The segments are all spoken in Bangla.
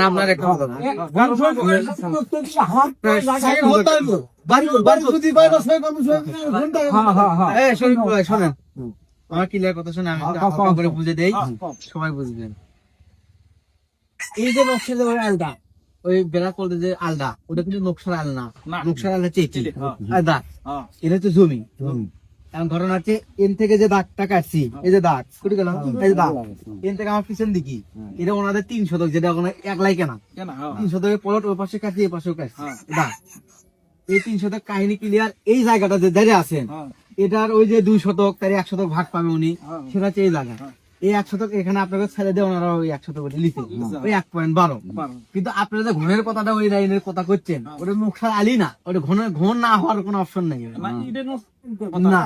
আপনার একটা কথা শোনেন, আমার ক্লিয়ার কথা শুনে আমি বুঝে দেই, সবাই বুঝবেন। এই যে নকশার আলদা, ওই বেড়া করতে যে আলদা, ওটা কিন্তু নকশার আল না, নকশার আল হচ্ছে আলদা, এটা হচ্ছে জমি। এখন ঘটনা হচ্ছে এন থেকে যে দাগটা কাটছি, এই যে দাগ কুটি গেল, এই যে দাগ এন থেকে আমার পিছন দিকে, এটা ওনাদের 3 শতক, যেটা ওখানে একলাই কেনা 3 শতকের প্লট, ওই পাশে কাটছি, এই পাশেও কাটছি দাগ। এই 3 শতক কাহিনী ক্লিয়ার। এই জায়গাটা যে দাঁড়িয়ে আছেন, এটার ওই যে 2 শতক, তার 1 শতক ভাগ পাবে উনি, সেটা হচ্ছে এই জায়গা। এই 1 শতক এখানে আপনাকে ছেড়ে দিয়ে ওনারা ওই 1 শতক লিখে ওই 1.12। কিন্তু আপনারা যে ঘনের কথাটা ওই লাইনের কথা করছেন, ওটা নকশার আলি না, ওটা ঘন না হওয়ার কোনো অপশন নেই। না,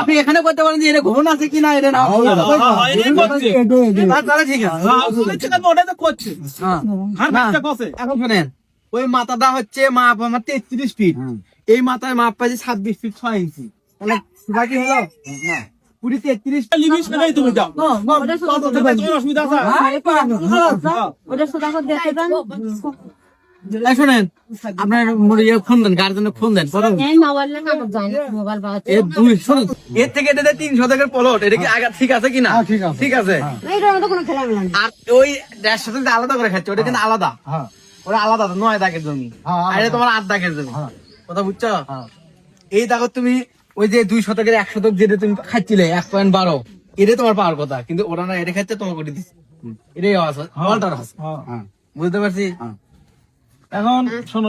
আপনি এখানে করতে পারেন যে এটা ঘন আছে কিনা, এটা না ঠিক আছে। এখন শোনেন, ওই মাথাটা হচ্ছে মাপ আমার 33 ফিট, এই মাথায় মাপ পাইছে 26 ফিট 6 ইঞ্চি, তাহলে বাকি হলো না পুরি 33 লিমিট নাই। তুমি যাও অসুবিধা আছে। শোনেন, আপনার ফোন দেন, গার্জেনে ফোন দেন, এর থেকে এটা 3 শতকের প্লট, এটা কি আগা ঠিক আছে কিনা? ঠিক আছে। আর ওই 1.5 শতক আলাদা করে খাচ্ছে, ওটা কিন্তু আলাদা, ওটা আলাদা 9 দাগের জমি, আর এটা তোমার 8 দাগের জমি। কথা বুঝছো? এই দাগত তুমি ওই যে 2 শতকের 1 শতক যেটা তুমি খাচ্ছিলে 1.12, এটা তোমার পাওয়ার কথা, কিন্তু ওরা না এটা খাচ্ছে, তোমার করে দিচ্ছে, এটাই আছে, অল্টার আছে। বুঝতে পারছি। এখন শোনো,